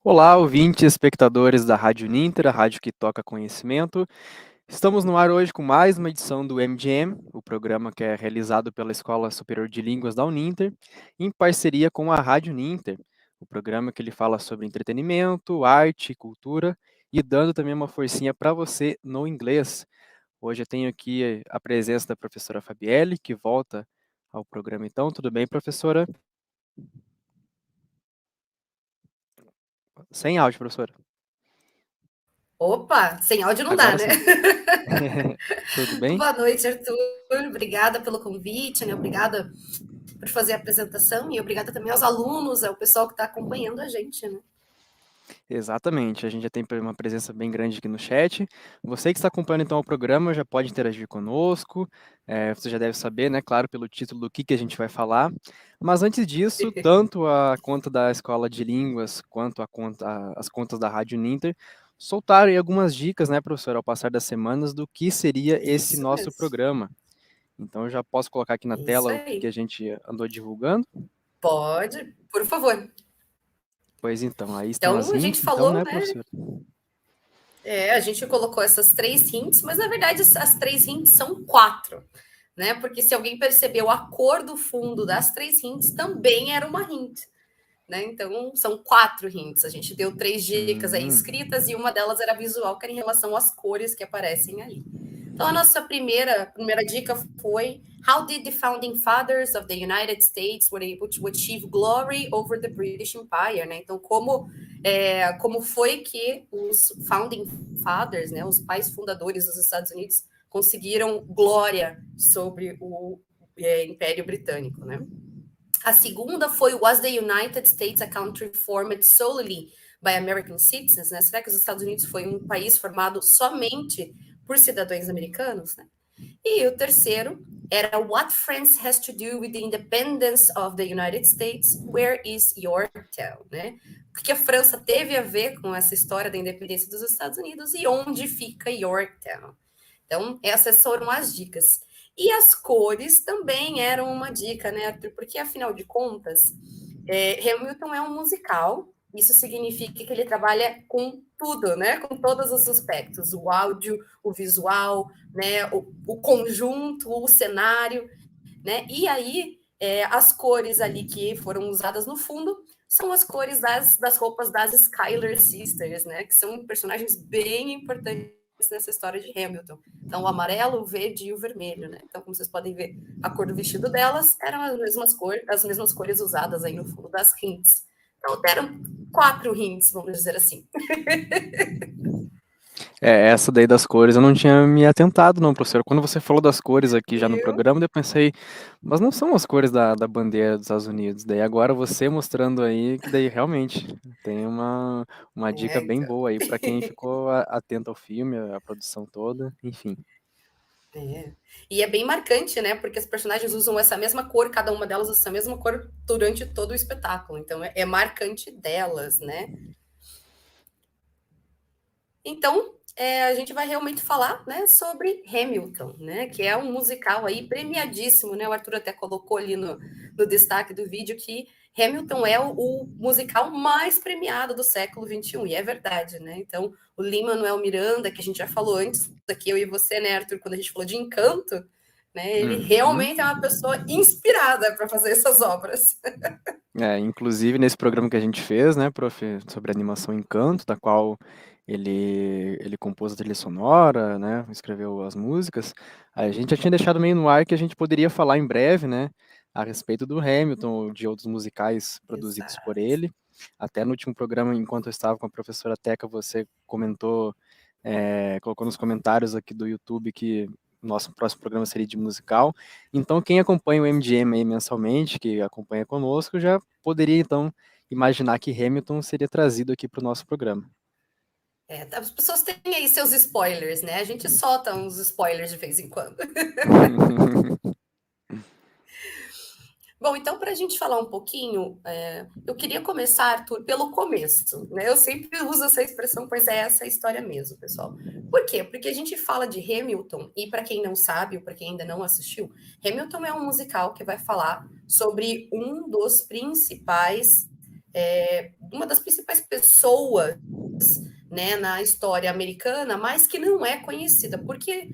Olá, ouvintes e espectadores da Rádio Ninter, a rádio que toca conhecimento. Estamos no ar hoje com mais uma edição do MGM, o programa que é realizado pela Escola Superior de Línguas da Uninter, em parceria com a Rádio Ninter, o programa que ele fala sobre entretenimento, arte, cultura e dando também uma forcinha para você no inglês. Hoje eu tenho aqui a presença da professora Fabielle, que volta ao programa então. Tudo bem, professora? Sem áudio, professora. Opa, sem áudio não dá, Agora né? sim. Tudo bem? Boa noite, Arthur. Obrigada pelo convite, né? Obrigada por fazer a apresentação e obrigada também aos alunos, ao pessoal que está acompanhando a gente, né? Exatamente, a gente já tem uma presença bem grande aqui no chat. Você que está acompanhando então o programa já pode interagir conosco. Você já deve saber, né, claro, pelo título do que a gente vai falar. Mas antes disso, tanto a conta da Escola de Línguas quanto as contas da Rádio Ninter soltaram aí algumas dicas, né, professor, ao passar das semanas do que seria esse Isso nosso mesmo. programa. Então eu já posso colocar aqui na Isso tela o que a aí. gente andou divulgando. Pode, por favor. Pois então, aí estão as Então, a gente hints, então, falou, né, né? professor? A gente colocou essas 3 hints, mas na verdade as 3 hints são 4, né? Porque se alguém percebeu, a cor do fundo das 3 hints também era uma hint. Né? Então, são 4 hints. A gente deu 3 dicas aí Hum. escritas e uma delas era visual, que era em relação às cores que aparecem ali. Então, a nossa primeira dica foi: How did the founding fathers of the United States were able to achieve glory over the British Empire? Né? Então, como foi que os founding fathers, né, os pais fundadores dos Estados Unidos, conseguiram glória sobre o Império Britânico, né? A segunda foi: Was the United States a country formed solely by American citizens? Né? Será que os Estados Unidos foi um país formado somente por cidadãos americanos? Né? E o terceiro era: What France has to do with the independence of the United States? Where is Yorktown? Né? O que a França teve a ver com essa história da independência dos Estados Unidos e onde fica Yorktown? Então, essas foram as dicas. E as cores também eram uma dica, né, Arthur? Porque, afinal de contas, Hamilton é um musical. Isso significa que ele trabalha com tudo, né? Com todos os aspectos: o áudio, o visual, né? O conjunto, o cenário, né? E aí, as cores ali que foram usadas no fundo são as cores das roupas das Schuyler Sisters, né? Que são personagens bem importantes nessa história de Hamilton. Então, o amarelo, o verde e o vermelho, né? Então, como vocês podem ver, a cor do vestido delas eram as mesmas cores usadas aí no fundo das hints. Então, deram 4 hints, vamos dizer assim. Essa daí das cores eu não tinha me atentado, não, professor. Quando você falou das cores aqui já no Viu? programa, eu pensei, mas não são as cores da bandeira dos Estados Unidos. Daí agora você mostrando aí que daí realmente tem uma dica bem Então. boa aí para quem ficou atento ao filme, à produção toda, enfim. É. E é bem marcante, né? Porque os personagens usam essa mesma cor, cada uma delas usa essa mesma cor durante todo o espetáculo. Então é marcante delas, né? Então, a gente vai realmente falar, né, sobre Hamilton, né, que é um musical aí premiadíssimo, né? O Arthur até colocou ali no destaque do vídeo que Hamilton é o musical mais premiado do século XXI, e é verdade, né? Então, o Lin-Manuel Miranda, que a gente já falou antes, aqui eu e você, né, Arthur, quando a gente falou de Encanto, né, ele Uhum. realmente é uma pessoa inspirada para fazer essas obras. Inclusive nesse programa que a gente fez, né, prof, sobre a animação Encanto, da qual ele compôs a trilha sonora, né, escreveu as músicas, a gente já tinha deixado meio no ar que a gente poderia falar em breve, né, a respeito do Hamilton ou de outros musicais produzidos por Exato. ele. Até no último programa, enquanto eu estava com a professora Teca, você comentou, colocou nos comentários aqui do YouTube que o nosso próximo programa seria de musical. Então, quem acompanha o MGM aí mensalmente, que acompanha conosco, já poderia então imaginar que Hamilton seria trazido aqui para o nosso programa. As pessoas têm aí seus spoilers, né? A gente solta uns spoilers de vez em quando. Bom, então, para a gente falar um pouquinho, eu queria começar, Arthur, pelo começo, né? Eu sempre uso essa expressão, pois é essa a história mesmo, pessoal. Por quê? Porque a gente fala de Hamilton, e para quem não sabe, ou para quem ainda não assistiu, Hamilton é um musical que vai falar sobre um dos principais uma das principais pessoas, né, na história americana, mas que não é conhecida. Por que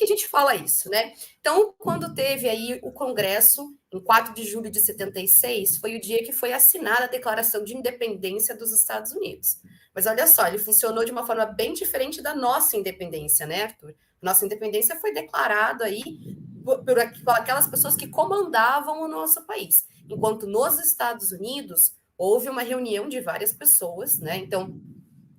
a gente fala isso, né? Então, quando teve aí o Congresso, em 4 de julho de 76, foi o dia que foi assinada a Declaração de Independência dos Estados Unidos. Mas olha só, ele funcionou de uma forma bem diferente da nossa independência, né, Arthur? Nossa independência foi declarada aí por aquelas pessoas que comandavam o nosso país. Enquanto nos Estados Unidos, houve uma reunião de várias pessoas, né? Então,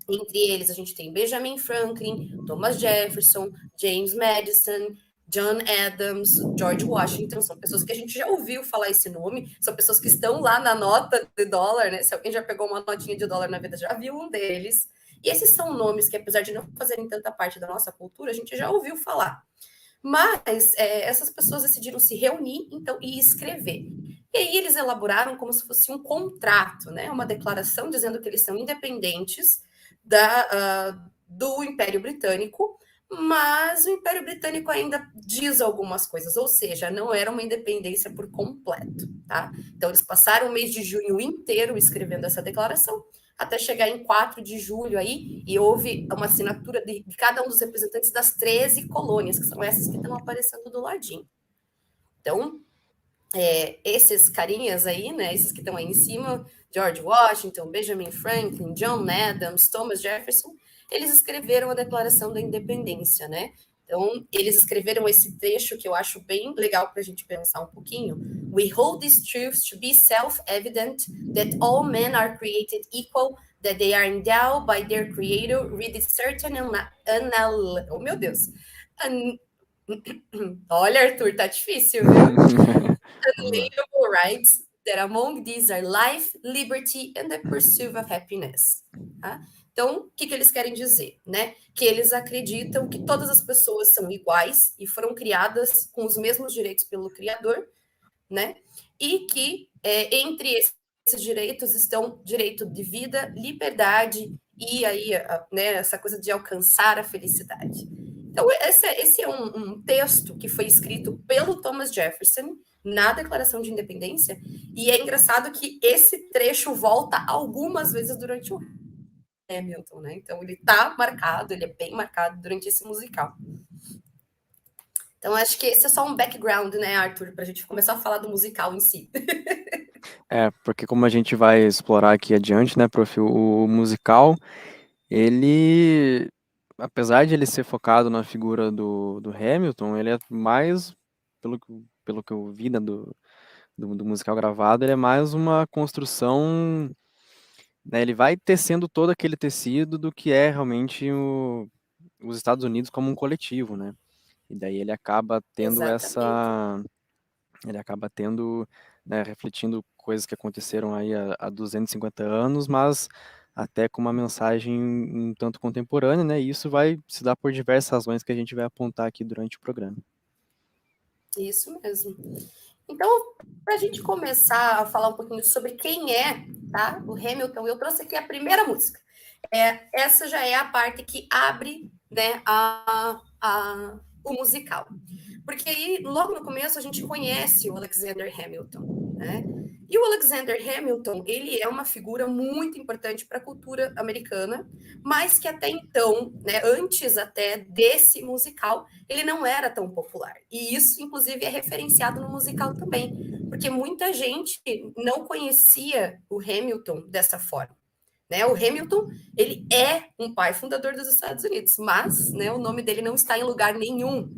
entre eles, a gente tem Benjamin Franklin, Thomas Jefferson, James Madison, John Adams, George Washington. São pessoas que a gente já ouviu falar esse nome, são pessoas que estão lá na nota de dólar, né? Se alguém já pegou uma notinha de dólar na vida, já viu um deles. E esses são nomes que, apesar de não fazerem tanta parte da nossa cultura, a gente já ouviu falar. Mas essas pessoas decidiram se reunir então, e escrever. E aí eles elaboraram como se fosse um contrato, né? Uma declaração dizendo que eles são independentes do Império Britânico, mas o Império Britânico ainda diz algumas coisas, ou seja, não era uma independência por completo, tá? Então eles passaram o mês de junho inteiro escrevendo essa declaração, até chegar em 4 de julho aí, e houve uma assinatura de cada um dos representantes das 13 colônias, que são essas que estão aparecendo do ladinho. Então, esses carinhas aí, né, esses que estão aí em cima, George Washington, Benjamin Franklin, John Adams, Thomas Jefferson, eles escreveram a Declaração da Independência, né? Então, eles escreveram esse trecho que eu acho bem legal para a gente pensar um pouquinho. We hold these truths to be self-evident that all men are created equal, that they are endowed by their creator with certain oh meu Deus. Olha, Arthur, tá difícil, viu? Unalienable rights, that among these are life, liberty and the pursuit of happiness. Tá? Então, o que eles querem dizer? Né? Que eles acreditam que todas as pessoas são iguais e foram criadas com os mesmos direitos pelo Criador, né? E que entre esses direitos estão direito de vida, liberdade e aí, né, essa coisa de alcançar a felicidade. Então, esse é um texto que foi escrito pelo Thomas Jefferson na Declaração de Independência, e é engraçado que esse trecho volta algumas vezes durante o Hamilton, né? Então ele tá marcado, ele é bem marcado durante esse musical. Então acho que esse é só um background, né, Arthur, para a gente começar a falar do musical em si. Porque como a gente vai explorar aqui adiante, né, prof, o musical, ele, apesar de ele ser focado na figura do Hamilton, ele é mais, pelo que eu vi, né, do musical gravado, ele é mais uma construção, né, ele vai tecendo todo aquele tecido do que é realmente os Estados Unidos como um coletivo, né? E daí ele acaba tendo né, refletindo coisas que aconteceram aí há 250 anos, mas até com uma mensagem um tanto contemporânea, né? E isso vai se dar por diversas razões que a gente vai apontar aqui durante o programa. Isso mesmo. Então, para a gente começar a falar um pouquinho sobre quem é, tá? O Hamilton, eu trouxe aqui a primeira música. Essa já é a parte que abre, né, o musical. Porque aí, logo no começo, a gente conhece o Alexander Hamilton, né? E o Alexander Hamilton, ele é uma figura muito importante para a cultura americana, mas que até então, né, antes até desse musical, ele não era tão popular. E isso, inclusive, é referenciado no musical também, porque muita gente não conhecia o Hamilton dessa forma. Né? O Hamilton, ele é um pai fundador dos Estados Unidos, mas, né, o nome dele não está em lugar nenhum.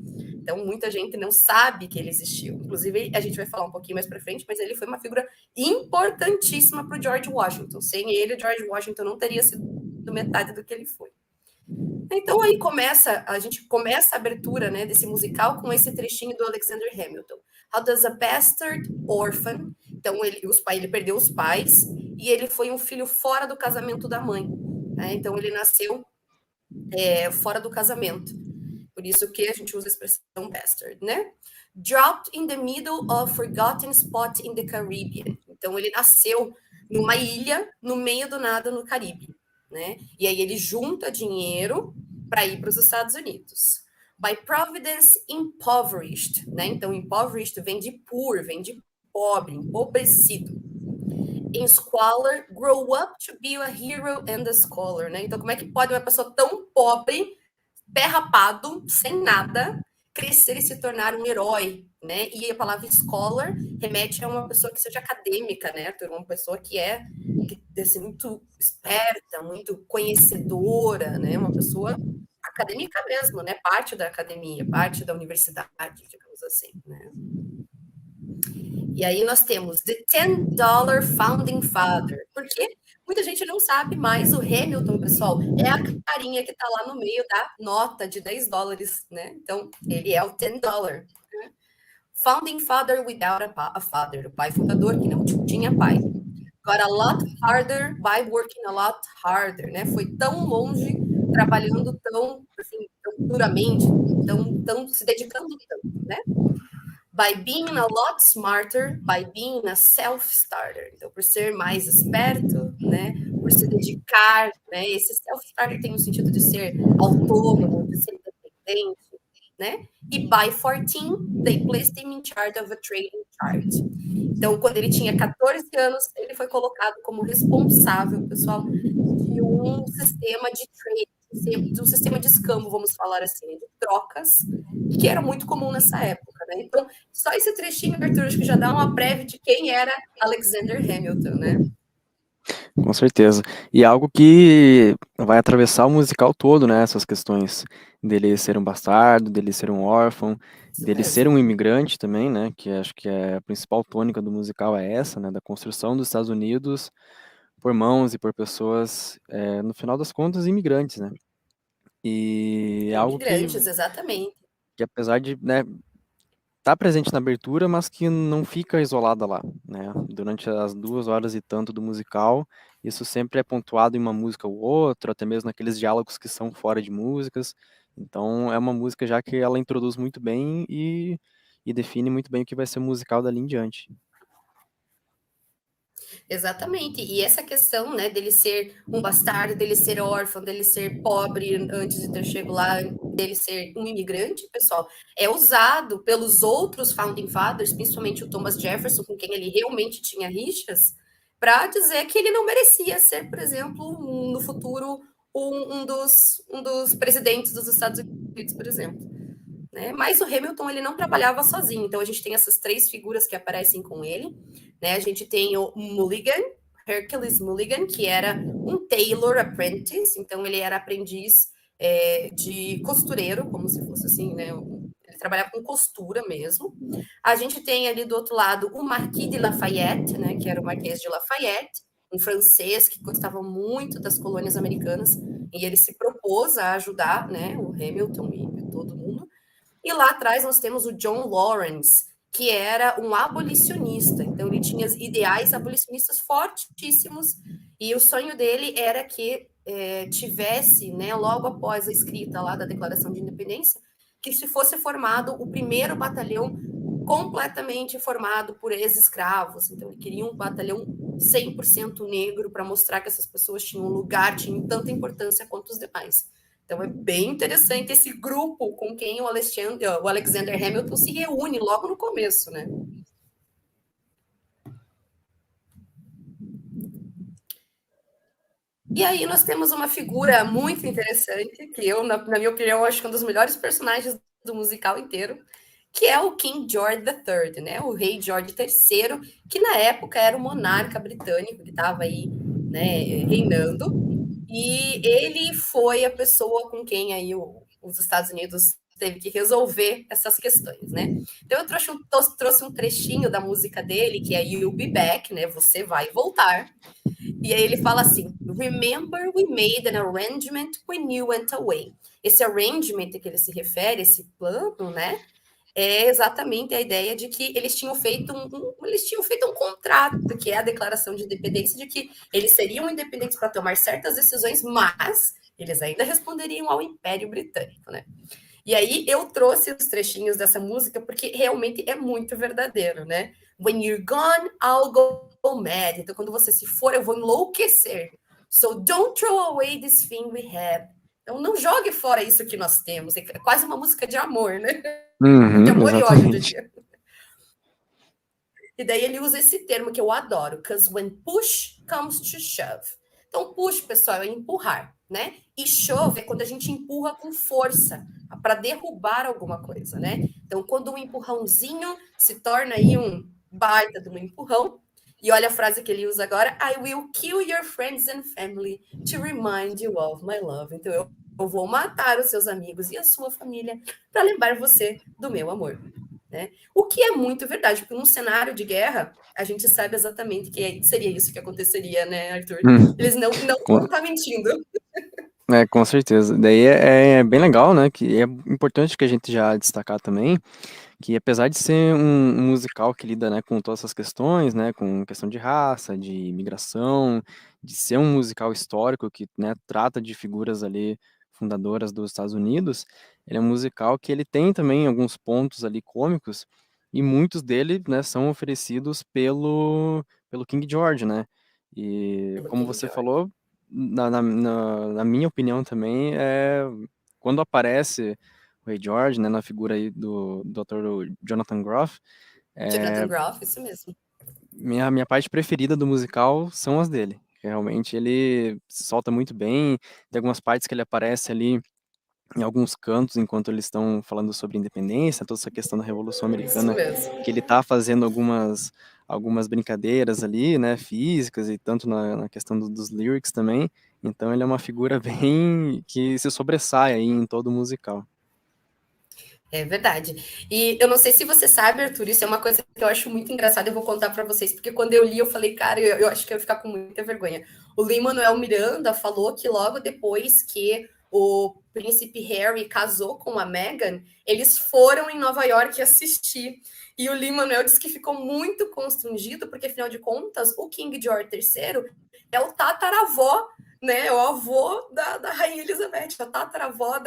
Então, muita gente não sabe que ele existiu. Inclusive, a gente vai falar um pouquinho mais para frente, mas ele foi uma figura importantíssima para o George Washington. Sem ele, o George Washington não teria sido metade do que ele foi. Então, aí a gente começa a abertura, né, desse musical com esse trechinho do Alexander Hamilton. How does a bastard orphan... Então, ele perdeu os pais e ele foi um filho fora do casamento da mãe. Né? Então, ele nasceu fora do casamento. Por isso que a gente usa a expressão bastard, né? Dropped in the middle of forgotten spot in the Caribbean. Então, ele nasceu numa ilha, no meio do nada, no Caribe. Né? E aí ele junta dinheiro para ir para os Estados Unidos. By providence impoverished, né? Então, impoverished vem de poor, vem de pobre, empobrecido. in squalor, grow up to be a hero and a scholar, né? Então, como é que pode uma pessoa tão pobre, pé rapado, sem nada, crescer e se tornar um herói, né? E a palavra scholar remete a uma pessoa que seja acadêmica, né, Arthur? Uma pessoa que é assim, muito esperta, muito conhecedora, né? Uma pessoa acadêmica mesmo, né? Parte da academia, parte da universidade, digamos assim, né? E aí nós temos The $10 Founding Father. Porque muita gente não sabe, mas o Hamilton, pessoal, é a carinha que está lá no meio da nota de $10, né? Então, ele é o $10. Né? Founding Father without a father. O pai fundador que não tinha pai. Got a lot farther by working a lot harder, né? Foi tão longe, trabalhando tão, assim, tão duramente, tão se dedicando tanto, né? By being a lot smarter, by being a self-starter. Então, por ser mais esperto, né? Por se dedicar, né? Esse self-starter tem o sentido de ser autônomo, de ser independente, né? E by 14, they placed him in charge of a trading chart. Então, quando ele tinha 14 anos, ele foi colocado como responsável, pessoal, de um sistema de trade, de um sistema de escambo, vamos falar assim, de trocas, que era muito comum nessa época, né? Então, só esse trechinho, Arthur, acho que já dá uma prévia de quem era Alexander Hamilton, né? Com certeza. E algo que vai atravessar o musical todo, né? Essas questões dele ser um bastardo, dele ser um órfão, Isso dele ser mesmo. um imigrante também, né? Que acho que é a principal tônica do musical é essa, né? Da construção dos Estados Unidos por mãos e por pessoas, no final das contas, imigrantes, né? E é algo Imigrantes, exatamente. que apesar de, né, tá presente na abertura, mas que não fica isolada lá, né? Durante as 2 horas e tanto do musical, isso sempre é pontuado em uma música ou outra, até mesmo naqueles diálogos que são fora de músicas. Então, é uma música já que ela introduz muito bem e define muito bem o que vai ser o musical dali em diante. Exatamente. E essa questão, né, dele ser um bastardo, dele ser órfão, dele ser pobre antes de ter chego lá, dele ser um imigrante, pessoal, é usado pelos outros founding fathers, principalmente o Thomas Jefferson, com quem ele realmente tinha rixas, para dizer que ele não merecia ser, por exemplo, no futuro, um dos presidentes dos Estados Unidos, por exemplo. Né? Mas o Hamilton ele não trabalhava sozinho, então a gente tem essas três figuras que aparecem com ele, né? A gente tem o Mulligan, Hercules Mulligan, que era um tailor apprentice, então ele era aprendiz de costureiro, como se fosse assim, né? Ele trabalhava com costura mesmo. A gente tem ali do outro lado o Marquis de Lafayette, né? Que era o Marquês de Lafayette, um francês que gostava muito das colônias americanas e ele se propôs a ajudar, né? O Hamilton e todo mundo. E lá atrás nós temos o John Lawrence, que era um abolicionista. Então ele tinha ideais abolicionistas fortíssimos e o sonho dele era que tivesse, né, logo após a escrita lá da Declaração de Independência, que se fosse formado o primeiro batalhão completamente formado por ex-escravos. Então ele queria um batalhão 100% negro para mostrar que essas pessoas tinham lugar, tinham tanta importância quanto os demais. Então é bem interessante esse grupo com quem o Alexander Hamilton se reúne logo no começo, né? E aí nós temos uma figura muito interessante, que eu, na minha opinião, acho que é um dos melhores personagens do musical inteiro, que é o King George III, né? O rei George III, que na época era o monarca britânico que estava aí, né, reinando. E ele foi a pessoa com quem aí os Estados Unidos teve que resolver essas questões, né? Então eu trouxe um trechinho da música dele, que é You'll Be Back, né? Você vai voltar. E aí ele fala assim: Remember we made an arrangement when you went away. Esse arrangement que ele se refere, esse plano, né? É exatamente a ideia de que eles tinham feito um contrato, que é a declaração de independência, de que eles seriam independentes para tomar certas decisões, mas eles ainda responderiam ao Império Britânico, né? E aí eu trouxe os trechinhos dessa música porque realmente é muito verdadeiro, né? When you're gone, I'll go mad. Então, quando você se for, eu vou enlouquecer. So don't throw away this thing we have. Então, não jogue fora isso que nós temos. É quase uma música de amor, né? De Uhum, amor e ódio, eu exatamente. diria. E daí ele usa esse termo que eu adoro, because when push comes to shove. Então, push, pessoal, é empurrar, né? E shove é quando a gente empurra com força, para derrubar alguma coisa, né? Então, quando um empurrãozinho se torna aí um baita de um empurrão, e olha a frase que ele usa agora, I will kill your friends and family to remind you of my love. Então, eu vou matar os seus amigos e a sua família para lembrar você do meu amor. Né? O que é muito verdade, porque num cenário de guerra, a gente sabe exatamente que seria isso que aconteceria, né, Arthur? Eles não vão estar mentindo. Com certeza. Daí é bem legal, né? Que é importante que a gente já destacar também que apesar de ser um musical que lida, né, com todas essas questões, né, com questão de raça, de imigração, de ser um musical histórico que, né, trata de figuras ali fundadoras dos Estados Unidos, ele é um musical que ele tem também alguns pontos ali cômicos e muitos dele, né, são oferecidos pelo King George, né? E Pelo como King você George. falou, na minha opinião também, quando aparece o Rei George, né, na figura aí do Dr. Jonathan Groff, Jonathan Groff, isso mesmo. minha parte preferida do musical são as dele. Realmente ele se solta muito bem, tem algumas partes que ele aparece ali em alguns cantos enquanto eles estão falando sobre independência, toda essa questão da Revolução Isso Americana, mesmo. que ele está fazendo algumas brincadeiras ali, né, físicas e tanto na questão dos lyrics também. Então ele é uma figura bem que se sobressai aí em todo o musical. É verdade. E eu não sei se você sabe, Arthur, isso é uma coisa que eu acho muito engraçada, eu vou contar para vocês, porque quando eu li, eu falei, cara, eu acho que eu ia ficar com muita vergonha. O Lin-Manuel Miranda falou que logo depois que o príncipe Harry casou com a Meghan, eles foram em Nova York assistir. E o Lin-Manuel disse que ficou muito constrangido, porque afinal de contas, o King George III é o tataravó, né? É o avô da Rainha Elizabeth, é o tataravó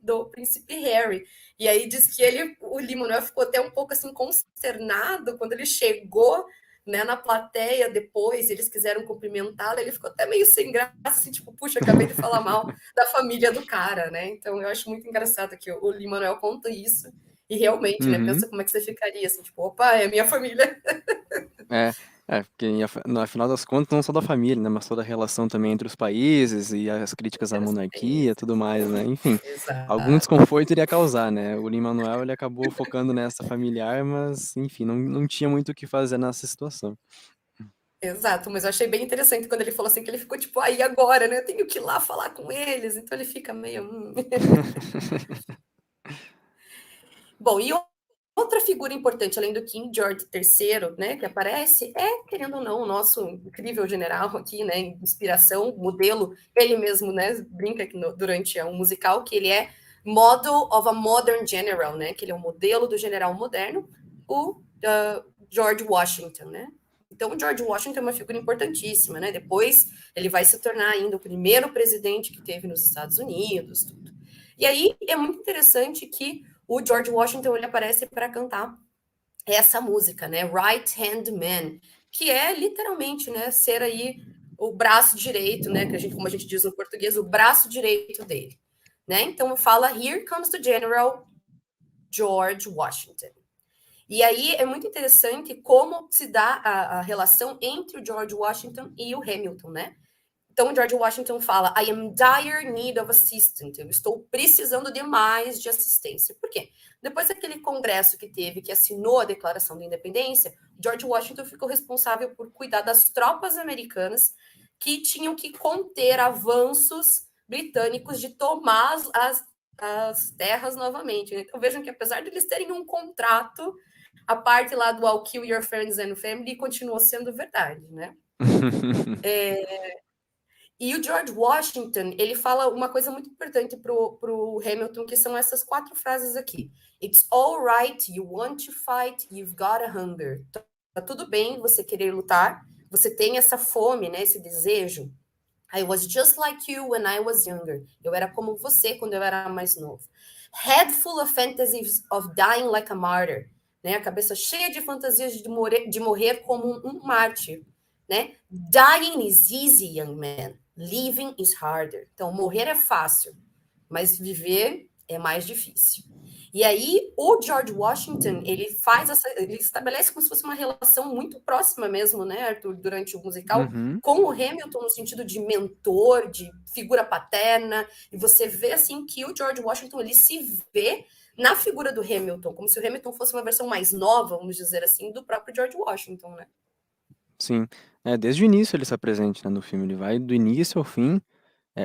do príncipe Harry. E aí diz que o Lin-Manuel ficou até um pouco assim consternado quando ele chegou, né, na plateia depois, eles quiseram cumprimentá-lo, ele ficou até meio sem graça, assim, tipo, puxa, acabei de falar mal da família do cara, né? Então eu acho muito engraçado que o Lin-Manuel conta isso e realmente, né, Uhum. pensa como é que você ficaria, assim, tipo, opa, é minha família. Porque no final das contas, não só da família, né, mas toda a relação também entre os países e as críticas à Entre os monarquia, tudo países. mais, né? Enfim, algum Exato. desconforto iria causar, né? O Lin-Manuel, ele acabou focando nessa familiar, mas, enfim, não tinha muito o que fazer nessa situação. Exato, mas eu achei bem interessante quando ele falou assim que ele ficou tipo, aí agora, né? Eu tenho que ir lá falar com eles, então ele fica meio. Bom, e outra figura importante, além do King George III, né, que aparece, é, querendo ou não, o nosso incrível general aqui, né, inspiração, modelo, ele mesmo, né, brinca que durante um musical que ele é model of a modern general, né, que ele é um modelo do general moderno, o George Washington, né. Então, o George Washington é uma figura importantíssima, né, depois ele vai se tornar ainda o primeiro presidente que teve nos Estados Unidos, tudo. E aí, é muito interessante que o George Washington ele aparece para cantar essa música, né? Right Hand Man, que é literalmente, né, ser aí o braço direito, né, que a gente, como a gente diz no português, o braço direito dele, né? Então fala Here comes the General George Washington. E aí é muito interessante como se dá a relação entre o George Washington e o Hamilton, né? Então, George Washington fala: I am in dire need of assistance. Eu estou precisando demais de assistência. Por quê? Depois daquele congresso que teve, que assinou a Declaração da Independência, George Washington ficou responsável por cuidar das tropas americanas que tinham que conter avanços britânicos de tomar as terras novamente. Então, vejam que apesar de eles terem um contrato, a parte lá do I'll kill your friends and family continuou sendo verdade, né? E o George Washington, ele fala uma coisa muito importante pro Hamilton, que são essas 4 frases aqui. It's all right, you want to fight, you've got a hunger. Tá tudo bem você querer lutar, você tem essa fome, né, esse desejo. I was just like you when I was younger. Eu era como você quando eu era mais novo. Head full of fantasies of dying like a martyr. Né? A cabeça cheia de fantasias de morrer como um mártir. Né? Dying is easy, young man. Living is harder. Então, morrer é fácil, mas viver é mais difícil. E aí o George Washington, ele estabelece como se fosse uma relação muito próxima mesmo, né, Arthur, durante o musical, Uhum. com o Hamilton no sentido de mentor, de figura paterna, e você vê assim que o George Washington ele se vê na figura do Hamilton, como se o Hamilton fosse uma versão mais nova, vamos dizer assim, do próprio George Washington, né? Sim. Desde o início ele está presente, né, no filme. Ele vai do início ao fim.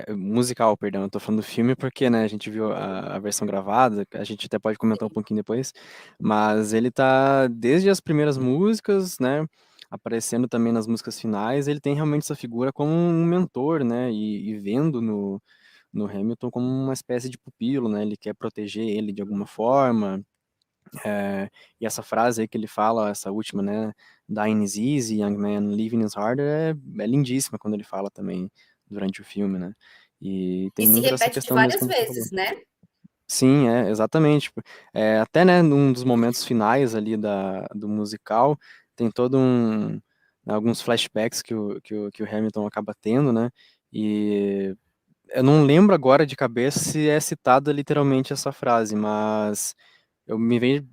Musical, perdão. Eu tô falando do filme porque, né, a gente viu a versão gravada, a gente até pode comentar um pouquinho depois, mas ele tá desde as primeiras músicas, né, aparecendo também nas músicas finais, ele tem realmente essa figura como um mentor, né, e vendo no Hamilton como uma espécie de pupilo, né, ele quer proteger ele de alguma forma, e essa frase aí que ele fala, essa última, né, "Dying is easy, young man, living is harder", é lindíssima quando ele fala também durante o filme, né. E tem E se muito dessa repete de questão mesmo várias como você falou. vezes, né? Sim, exatamente. Até, né, num dos momentos finais ali do musical, tem todo alguns flashbacks que o Hamilton acaba tendo, né, e eu não lembro agora de cabeça se é citada literalmente essa frase, mas eu me veio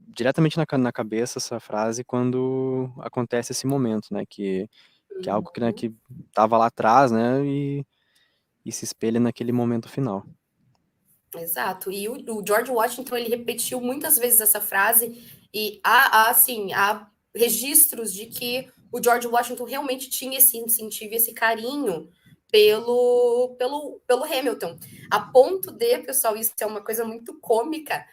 diretamente na cabeça essa frase quando acontece esse momento, né, que é algo que, né, Uhum. que estava lá atrás, né, e se espelha naquele momento final. Exato. E o George Washington ele repetiu muitas vezes essa frase e assim, há registros de que o George Washington realmente tinha esse incentivo, esse carinho pelo Hamilton. A ponto de, pessoal, isso é uma coisa muito cômica.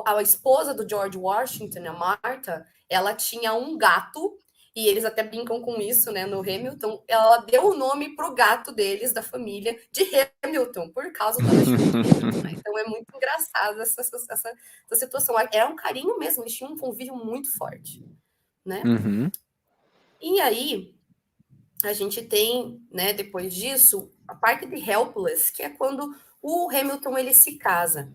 A esposa do George Washington, a Martha, ela tinha um gato e eles até brincam com isso, né, no Hamilton. Ela deu o nome pro gato deles, da família, de Hamilton, por causa do Alexandre Hamilton, né? Então é muito engraçado essa situação. Era um carinho mesmo, eles tinham um convívio muito forte, né? Uhum. E aí, a gente tem, né, depois disso, a parte de Helpless, que é quando o Hamilton ele se casa.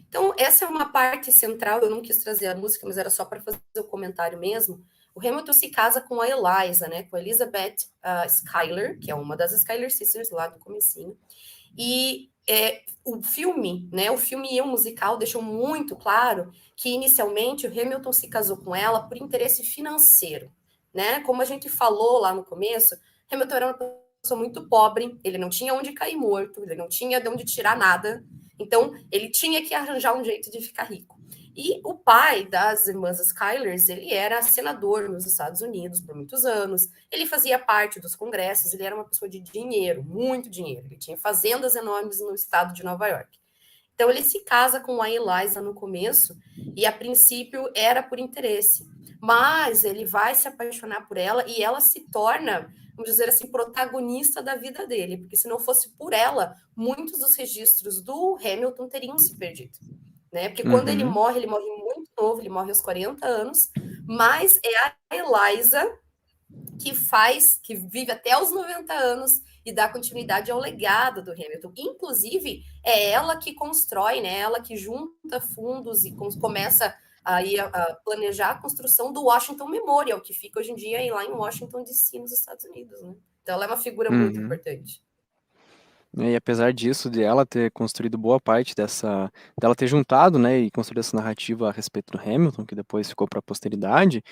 Então, essa é uma parte central. Eu não quis trazer a música, mas era só para fazer o comentário mesmo. O Hamilton se casa com a Eliza, né? Com a Elizabeth Schuyler, que é uma das Schuyler Sisters lá do comecinho. E o filme, né? O filme e o musical deixam muito claro que inicialmente o Hamilton se casou com ela por interesse financeiro, né? Como a gente falou lá no começo, Hamilton era uma pessoa muito pobre, ele não tinha onde cair morto, ele não tinha de onde tirar nada, então ele tinha que arranjar um jeito de ficar rico. E o pai das irmãs Schuyler, ele era senador nos Estados Unidos por muitos anos, ele fazia parte dos congressos, ele era uma pessoa de dinheiro, muito dinheiro, ele tinha fazendas enormes no estado de Nova York. Então ele se casa com a Eliza no começo e a princípio era por interesse, mas ele vai se apaixonar por ela e ela se torna, vamos dizer assim, protagonista da vida dele, porque se não fosse por ela, muitos dos registros do Hamilton teriam se perdido, né? Porque quando ele Uhum. morre muito novo, ele morre aos 40 anos, mas é a Eliza que vive até os 90 anos e dá continuidade ao legado do Hamilton. Inclusive, é ela que constrói, né? Ela que junta fundos e começa a planejar a construção do Washington Memorial, que fica hoje em dia lá em Washington, D.C., nos Estados Unidos, né? Então, ela é uma figura muito Uhum. importante. E apesar disso, de ela ter construído boa parte dela ter juntado, né, e construído essa narrativa a respeito do Hamilton, que depois ficou para a posteridade,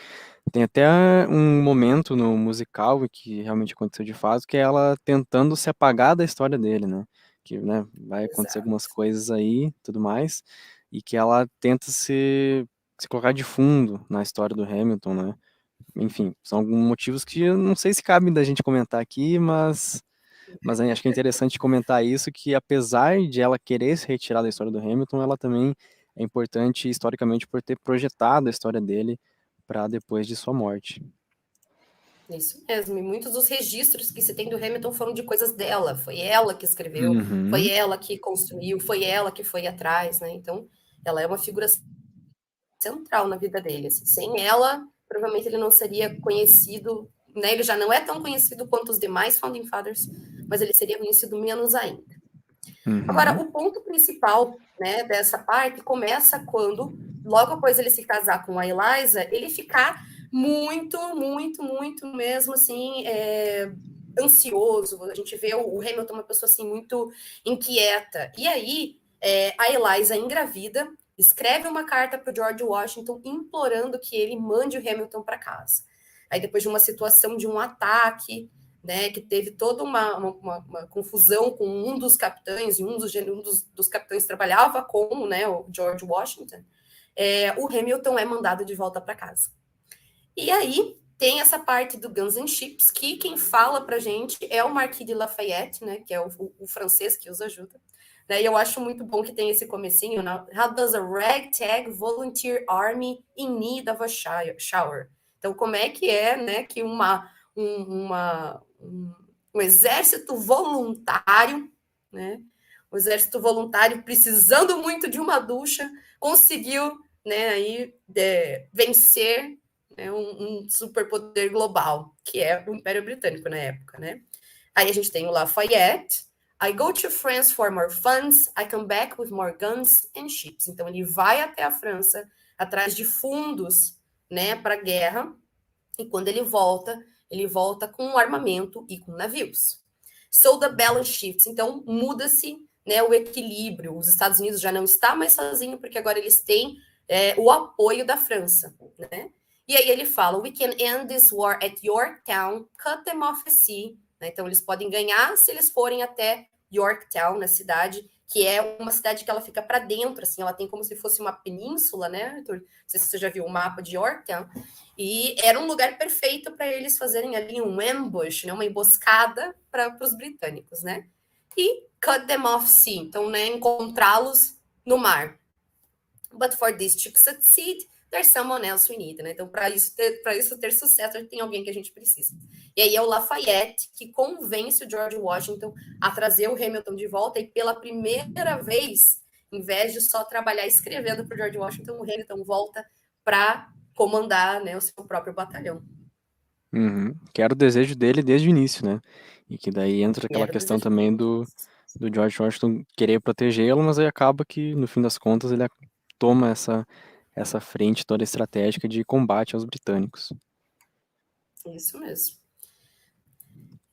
tem até um momento no musical que realmente aconteceu de fato, que é ela tentando se apagar da história dele, né, que, né, vai acontecer algumas Exato. coisas aí, tudo mais, e que ela tenta se colocar de fundo na história do Hamilton, né. Enfim, são alguns motivos que eu não sei se cabe da gente comentar aqui, mas aí acho que é interessante comentar isso, que apesar de ela querer se retirar da história do Hamilton, ela também é importante historicamente por ter projetado a história dele para depois de sua morte. Isso mesmo. E muitos dos registros que se tem do Hamilton foram de coisas dela. Foi ela que escreveu, foi Uhum, ela que construiu, foi ela que foi atrás, né? Então, ela é uma figura central na vida dele. Assim. Sem ela, provavelmente ele não seria conhecido, né? Ele já não é tão conhecido quanto os demais Founding Fathers, mas ele seria conhecido menos ainda. Agora, uhum, o ponto principal, né, dessa parte começa quando, logo após ele se casar com a Eliza, ele ficar muito mesmo assim, ansioso. A gente vê o Hamilton uma pessoa assim muito inquieta. E aí a Eliza engravida, escreve uma carta para o George Washington implorando que ele mande o Hamilton para casa. Aí depois de uma situação de um ataque, né, que teve toda uma confusão com um dos capitães, e um dos capitães trabalhava com, né, o George Washington, o Hamilton é mandado de volta para casa. E aí tem essa parte do Guns and Ships, que quem fala pra gente é o Marquis de Lafayette, né, que é o francês que os ajuda. Né, e eu acho muito bom que tem esse comecinho, né? How does a ragtag volunteer army in need of a shower? Então, como é que é, né, que um exército voluntário, né, um exército voluntário precisando muito de uma ducha, conseguiu, né, aí, vencer, né, um superpoder global, que é o Império Britânico na época, né? Aí a gente tem o Lafayette. I go to France for more funds. I come back with more guns and ships. Então ele vai até a França atrás de fundos, né, para a guerra. E quando ele volta com armamento e com navios. So the balance shifts. Então muda-se, né, o equilíbrio. Os Estados Unidos já não está mais sozinho porque agora eles têm o apoio da França, né? E aí ele fala, we can end this war at Yorktown, cut them off the sea. Então eles podem ganhar se eles forem até Yorktown, na cidade, que é uma cidade que ela fica para dentro, assim, ela tem como se fosse uma península, né, Arthur? Não sei se você já viu o mapa de Yorktown. E era um lugar perfeito para eles fazerem ali um ambush, né, uma emboscada para os britânicos, né? E cut them off sea, então, né, encontrá-los no mar. But for this to succeed, there's someone else we need, né? Então, para isso ter sucesso, tem alguém que a gente precisa. E aí é o Lafayette que convence o George Washington a trazer o Hamilton de volta, e pela primeira vez, em vez de só trabalhar escrevendo para o George Washington, o Hamilton volta para comandar, né, o seu próprio batalhão. Uhum. Que era o desejo dele desde o início, né? E que daí entra aquela questão também do George Washington querer protegê-lo, mas aí acaba que, no fim das contas, ele toma essa frente toda estratégica de combate aos britânicos. Isso mesmo.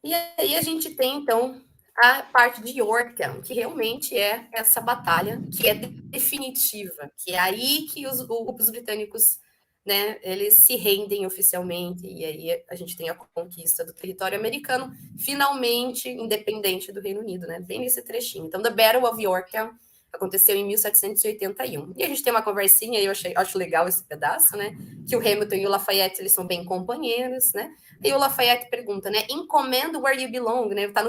E aí a gente tem, então, a parte de Yorktown, que realmente é essa batalha que é definitiva, que é aí que os britânicos, né, eles se rendem oficialmente, e aí a gente tem a conquista do território americano, finalmente independente do Reino Unido, né, bem nesse trechinho. Então, The Battle of Yorktown aconteceu em 1781. E a gente tem uma conversinha, e eu acho legal esse pedaço, né, que o Hamilton e o Lafayette, eles são bem companheiros, né. E o Lafayette pergunta, né, in command where you belong, né, tá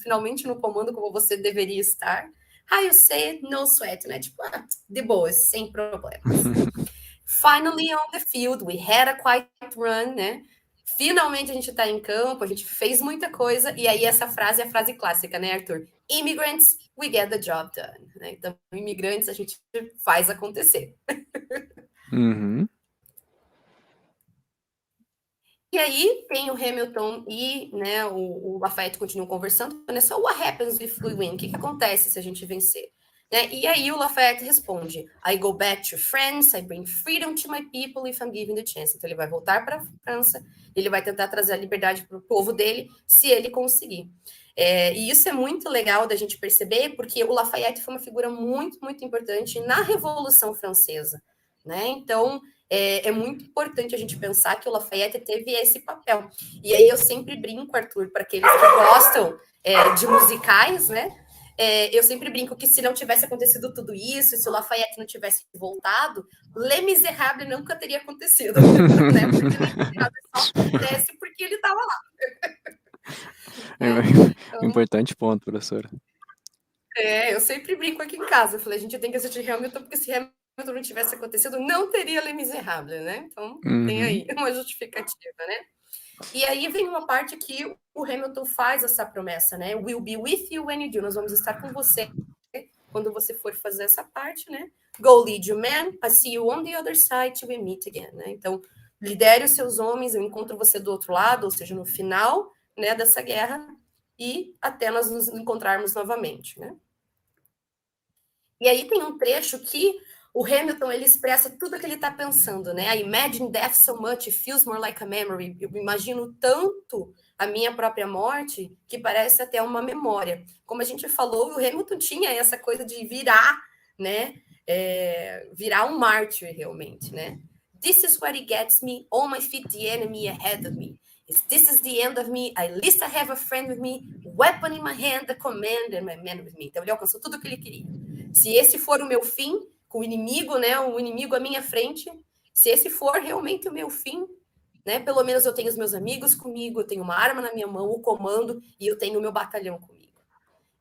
finalmente no comando como você deveria estar. How you say it, no sweat, né, tipo, de boas, sem problemas. Finally on the field, we had a quiet run, né, finalmente a gente tá em campo, a gente fez muita coisa, e aí essa frase é a frase clássica, né, Arthur? Immigrants, we get the job done. Né? Então, imigrantes, a gente faz acontecer. Uhum. E aí tem o Hamilton e, né, o Lafayette continuam conversando, né? So what happens if we win? O que acontece se a gente vencer? Né? E aí o Lafayette responde, I go back to France, I bring freedom to my people if I'm given the chance. Então ele vai voltar para a França, ele vai tentar trazer a liberdade para o povo dele, se ele conseguir. E isso é muito legal da gente perceber, porque o Lafayette foi uma figura muito, muito importante na Revolução Francesa. Né? Então, é muito importante a gente pensar que o Lafayette teve esse papel. E aí eu sempre brinco, Arthur, para aqueles que gostam de musicais, né? Eu sempre brinco que se não tivesse acontecido tudo isso, se o Lafayette não tivesse voltado, Les Miserables nunca teria acontecido. Né? Porque Les Miserables só acontece porque ele estava lá. Importante ponto, professora. Eu sempre brinco aqui em casa. Eu falei, a gente tem que assistir Hamilton, porque se Hamilton não tivesse acontecido, não teria Les Miserables, né? Então, tem aí uma justificativa, né? E aí vem uma parte que o Hamilton faz essa promessa, né? We'll be with you when you do. Nós vamos estar com você quando você for fazer essa parte, né? Go lead your men, I see you on the other side till we meet again, né? Então, lidere os seus homens, eu encontro você do outro lado, ou seja, no final, né, dessa guerra, e até nós nos encontrarmos novamente, né? E aí tem um trecho que o Hamilton, ele expressa tudo o que ele está pensando, né? I imagine death so much, it feels more like a memory. Eu imagino tanto a minha própria morte que parece até uma memória. Como a gente falou, o Hamilton tinha essa coisa de virar, né? virar um mártir realmente, né? This is what it gets me, on my feet the enemy ahead of me. This is the end of me, at least I have a friend with me, weapon in my hand, the command and my man with me. Então ele alcançou tudo o que ele queria. Se esse for o meu fim, com o inimigo, né, o inimigo à minha frente, se esse for realmente o meu fim, né, pelo menos eu tenho os meus amigos comigo, eu tenho uma arma na minha mão, o comando, e eu tenho o meu batalhão comigo.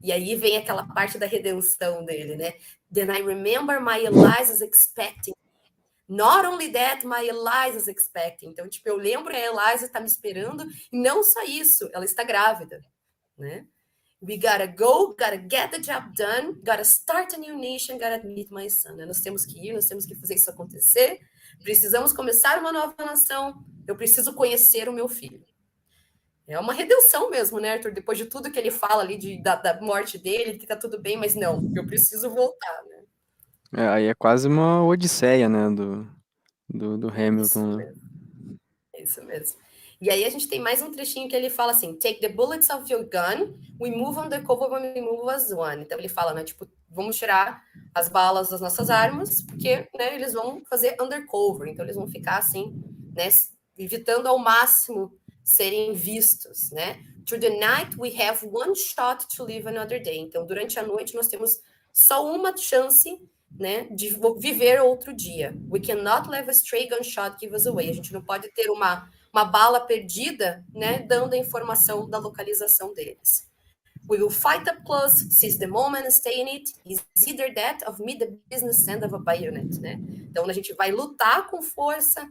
E aí vem aquela parte da redenção dele, né? Then I remember my Eliza's expecting. Not only that, my Eliza's expecting. Então, tipo, eu lembro que a Eliza está me esperando, e não só isso, ela está grávida, né? We gotta go, gotta get the job done, gotta start a new nation, gotta meet my son. Nós temos que ir, nós temos que fazer isso acontecer, precisamos começar uma nova nação, eu preciso conhecer o meu filho. É uma redenção mesmo, né, Arthur? Depois de tudo que ele fala ali da morte dele, que tá tudo bem, mas não, eu preciso voltar, né? Aí é quase uma odisseia, né, do Isso Hamilton, né? mesmo, isso mesmo. E aí a gente tem mais um trechinho que ele fala assim: take the bullets of your gun, we move on the cover when we move as one. Então ele fala, né, tipo, vamos tirar as balas das nossas armas, porque, né, eles vão fazer undercover, então eles vão ficar assim, né, evitando ao máximo serem vistos, né? Through the night we have one shot to live another day. Então durante a noite nós temos só uma chance, né, de viver outro dia. We cannot let a stray gunshot give us away. A gente não pode ter uma bala perdida, né, dando a informação da localização deles. We will fight up close, seize the moment and stay in it. Is either that of me the business end of a bayonet, né? Então a gente vai lutar com força,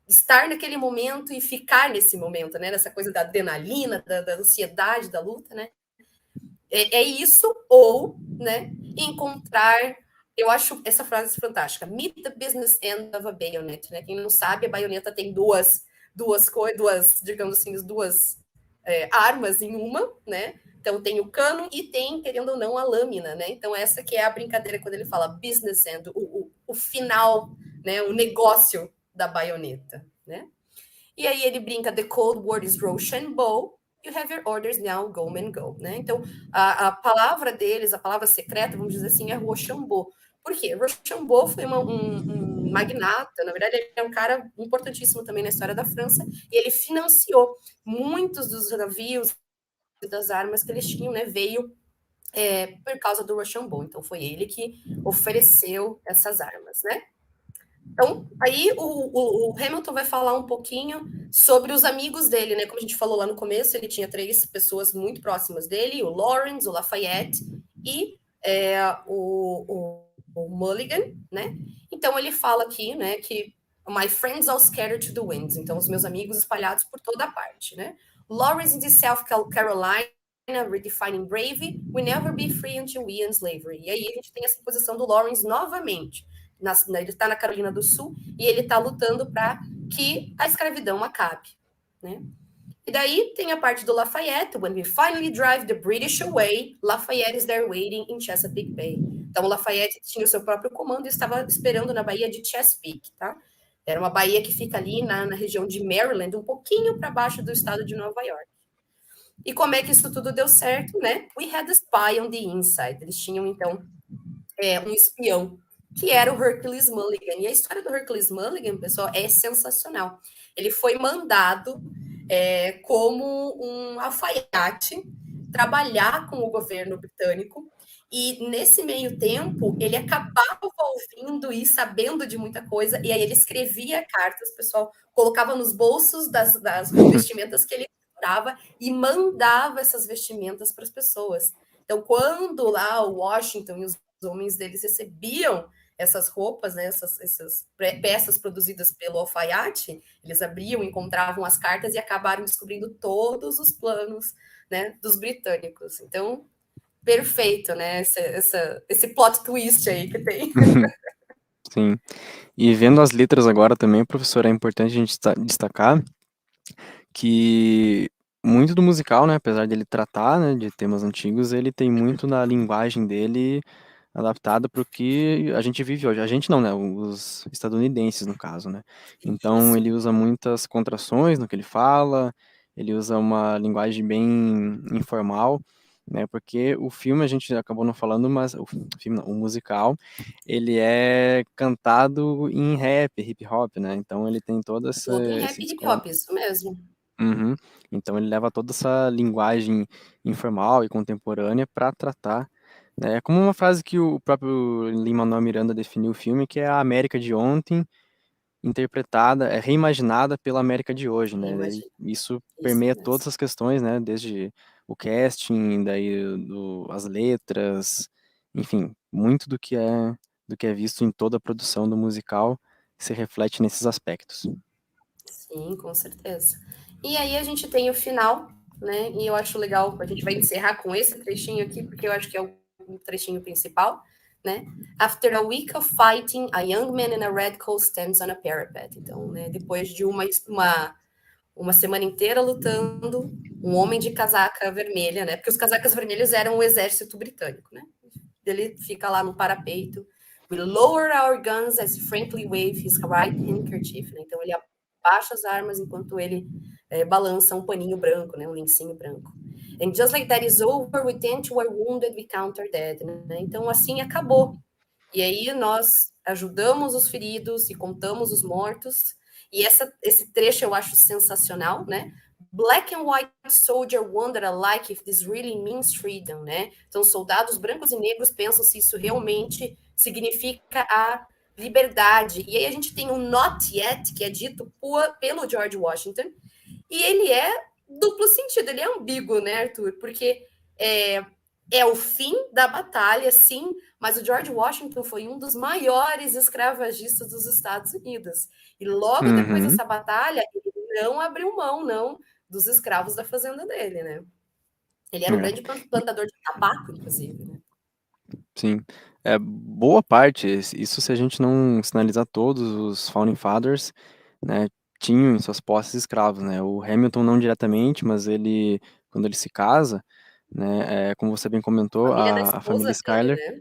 estar naquele momento e ficar nesse momento, né? Nessa coisa da adrenalina, da ansiedade da luta, né? É isso, ou, né, encontrar. Eu acho essa frase fantástica. Meet the business end of a bayonet, né? Quem não sabe, a baioneta tem duas, digamos assim, duas armas em uma, né? Então tem o cano e tem, querendo ou não, a lâmina, né? Então essa que é a brincadeira quando ele fala business end, o final, né? O negócio da baioneta, né? E aí ele brinca, the code word is Rochambeau, you have your orders now, go and go, né? Então a palavra deles, a palavra secreta, vamos dizer assim, é Rochambeau. Por quê? Rochambeau foi um magnata, na verdade ele é um cara importantíssimo também na história da França, e ele financiou muitos dos navios e das armas que eles tinham, né? Veio por causa do Rochambeau. Então foi ele que ofereceu essas armas, né? Então, aí o Hamilton vai falar um pouquinho sobre os amigos dele, né? Como a gente falou lá no começo, ele tinha 3 pessoas muito próximas dele: o Lawrence, o Lafayette e o Mulligan, né? Então ele fala aqui, né, que my friends all scattered to the winds. Então, os meus amigos espalhados por toda a parte, né? Lawrence in the South Carolina, redefining bravery, we never be free until we end slavery. E aí a gente tem essa posição do Lawrence novamente. Ele está na Carolina do Sul e ele está lutando para que a escravidão acabe, né? E daí tem a parte do Lafayette, when we finally drive the British away, Lafayette is there waiting in Chesapeake Bay. Então o Lafayette tinha o seu próprio comando e estava esperando na Baía de Chesapeake, tá? Era uma baía que fica ali na região de Maryland, um pouquinho para baixo do estado de Nova York. E como é que isso tudo deu certo, né? We had a spy on the inside. Eles tinham, então, um espião, que era o Hercules Mulligan. E a história do Hercules Mulligan, pessoal, é sensacional. Ele foi mandado como um alfaiate trabalhar com o governo britânico, e nesse meio tempo ele acabava ouvindo e sabendo de muita coisa, e aí ele escrevia cartas, pessoal, colocava nos bolsos das vestimentas que ele comprava e mandava essas vestimentas para as pessoas. Então, quando lá o Washington e os homens deles recebiam essas roupas, né, essas peças produzidas pelo alfaiate, eles abriam, encontravam as cartas e acabaram descobrindo todos os planos, né, dos britânicos. Então, perfeito, né, esse plot twist aí que tem. Sim. E vendo as letras agora também, professor, é importante a gente destacar que muito do musical, né, apesar dele tratar, né, de temas antigos, ele tem muito na linguagem dele adaptada para o que a gente vive hoje. A gente não, né, os estadunidenses, no caso, né. Então Isso. ele usa muitas contrações no que ele fala, ele usa uma linguagem bem informal, né? Porque o filme a gente acabou não falando, mas o filme, não, o musical, ele é cantado em rap, hip hop, né? Então ele tem todo Todo em esse rap e hip hop, isso mesmo. Uhum. Então ele leva toda essa linguagem informal e contemporânea para tratar, né? É como uma frase que o próprio Lin-Manuel Miranda definiu o filme, que é a América de ontem interpretada, reimaginada pela América de hoje, né? Daí Imagina, isso isso permeia mesmo. todas as questões, né? Desde o casting, daí as letras, enfim, muito do que é visto em toda a produção do musical se reflete nesses aspectos. Sim, com certeza. E aí a gente tem o final, né? E eu acho legal, a gente vai encerrar com esse trechinho aqui, porque eu acho que é o trechinho principal, né? After a week of fighting, a young man in a red coat stands on a parapet. Então, né, depois de uma semana inteira lutando, um homem de casaca vermelha, né? Porque os casacas vermelhos eram o exército britânico, né? Ele fica lá no parapeito. We lower our guns as he frankly wave his right handkerchief. Né? Então ele abaixa as armas enquanto ele balança um paninho branco, né? Um lencinho branco. And just like that is over, we tend to our wounded, we counter dead. Né? Então assim acabou. E aí nós ajudamos os feridos e contamos os mortos. E esse trecho eu acho sensacional, né? Black and white soldier wonder alike if this really means freedom, né? Então, soldados brancos e negros pensam se isso realmente significa a liberdade. E aí a gente tem um not yet, que é dito pelo George Washington, e ele é duplo sentido, ele é ambíguo, né, Arthur? Porque é o fim da batalha, sim, mas o George Washington foi um dos maiores escravagistas dos Estados Unidos. E logo depois Uhum. dessa batalha, ele não abriu mão, não, dos escravos da fazenda dele, né? Ele era um É. grande plantador de tabaco, inclusive, né? Sim, boa parte, isso se a gente não sinalizar todos os Founding Fathers, né, tinham em suas posses escravos, né, o Hamilton não diretamente, mas ele, quando ele se casa, né, como você bem A comentou, família da a família esposa dele, Schuyler, né?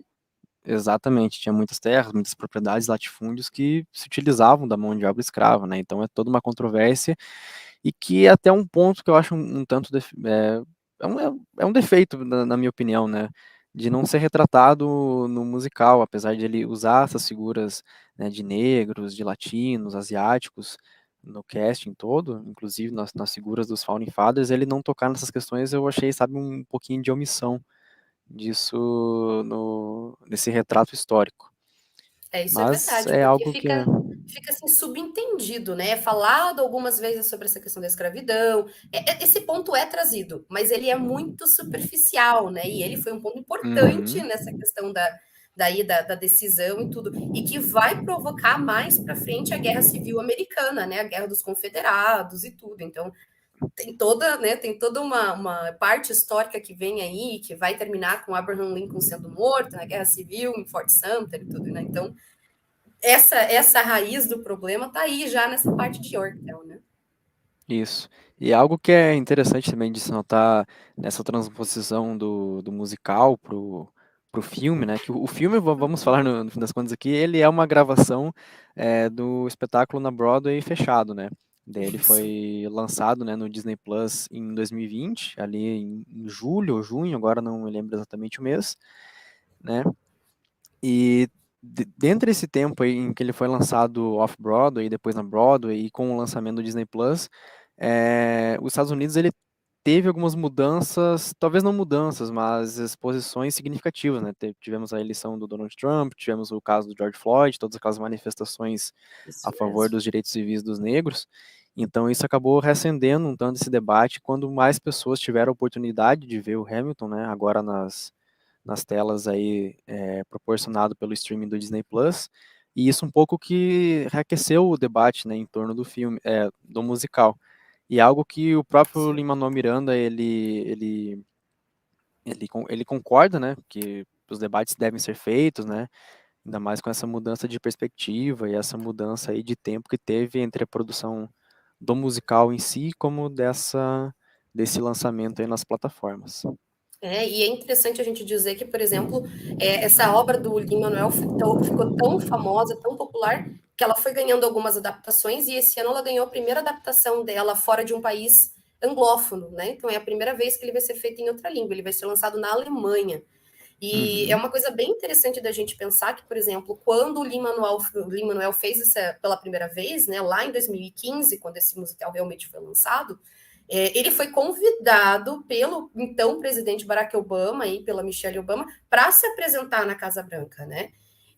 exatamente, tinha muitas terras, muitas propriedades, latifúndios que se utilizavam da mão de obra escrava, né, então é toda uma controvérsia e que é até um ponto que eu acho um tanto é um defeito na minha opinião, né, de não ser retratado no musical, apesar de ele usar essas figuras, né, de negros, de latinos, asiáticos no casting todo, inclusive nas figuras dos Founding Fathers, ele não tocar nessas questões eu achei, sabe, um pouquinho de omissão disso no nesse retrato histórico. Isso é Mas verdade, é porque algo que é fica assim subentendido, né? É falado algumas vezes sobre essa questão da escravidão. Esse ponto é trazido, mas ele é muito superficial, né? E ele foi um ponto importante uhum, nessa questão da decisão e tudo, e que vai provocar mais para frente a Guerra Civil Americana, né? A Guerra dos Confederados e tudo. Então, tem toda uma parte histórica que vem aí, que vai terminar com Abraham Lincoln sendo morto na Guerra Civil, em Fort Sumter e tudo, né? Então, essa raiz do problema está aí já nessa parte de Yorktown, né? isso. E algo que é interessante também de se notar nessa transposição do musical pro filme, né? Que o filme, vamos falar no fim das contas aqui, ele é uma gravação do espetáculo na Broadway fechado, né? Daí ele Isso. foi lançado, né, no Disney Plus em 2020, ali em julho ou junho, agora não me lembro exatamente o mês, né? E dentro desse tempo aí em que ele foi lançado off-Broadway e depois na Broadway e com o lançamento do Disney Plus, os Estados Unidos ele teve algumas mudanças, talvez não mudanças, mas exposições significativas, né? Tivemos a eleição do Donald Trump, tivemos o caso do George Floyd, todas aquelas manifestações a Isso favor mesmo. dos direitos civis dos negros. Então isso acabou reacendendo um tanto esse debate quando mais pessoas tiveram a oportunidade de ver o Hamilton, né? Agora nas telas aí proporcionado pelo streaming do Disney Plus, e isso um pouco que reaqueceu o debate, né, em torno do filme, do musical. E algo que o próprio Isso. Lin-Manuel Miranda ele concorda, né, que os debates devem ser feitos, né, ainda mais com essa mudança de perspectiva e essa mudança aí de tempo que teve entre a produção do musical em si, como desse lançamento aí nas plataformas. E é interessante a gente dizer que, por exemplo, essa obra do Lin-Manuel ficou tão famosa, tão popular, que ela foi ganhando algumas adaptações, e esse ano ela ganhou a primeira adaptação dela fora de um país, anglófono, né? Então é a primeira vez que ele vai ser feito em outra língua, ele vai ser lançado na Alemanha. E é Uhum. uma coisa bem interessante da gente pensar que, por exemplo, quando o Lin-Manuel fez isso pela primeira vez, né, lá em 2015, quando esse musical realmente foi lançado, ele foi convidado pelo então presidente Barack Obama e pela Michelle Obama para se apresentar na Casa Branca, né?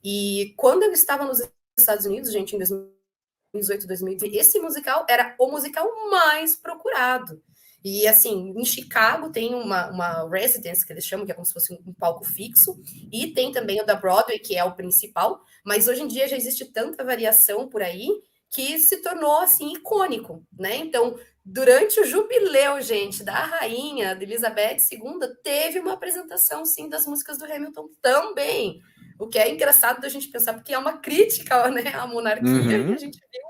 E quando ele estava nos Estados Unidos, gente, em 2018, 2020, esse musical era o musical mais procurado. E assim, em Chicago tem uma residence, que eles chamam, que é como se fosse um palco fixo, e tem também o da Broadway, que é o principal, mas hoje em dia já existe tanta variação por aí que se tornou assim icônico, né? Então, durante o jubileu, gente, da rainha de Elizabeth II, teve uma apresentação sim das músicas do Hamilton também. O que é engraçado da gente pensar, porque é uma crítica, né, à monarquia, e a Uhum. gente viu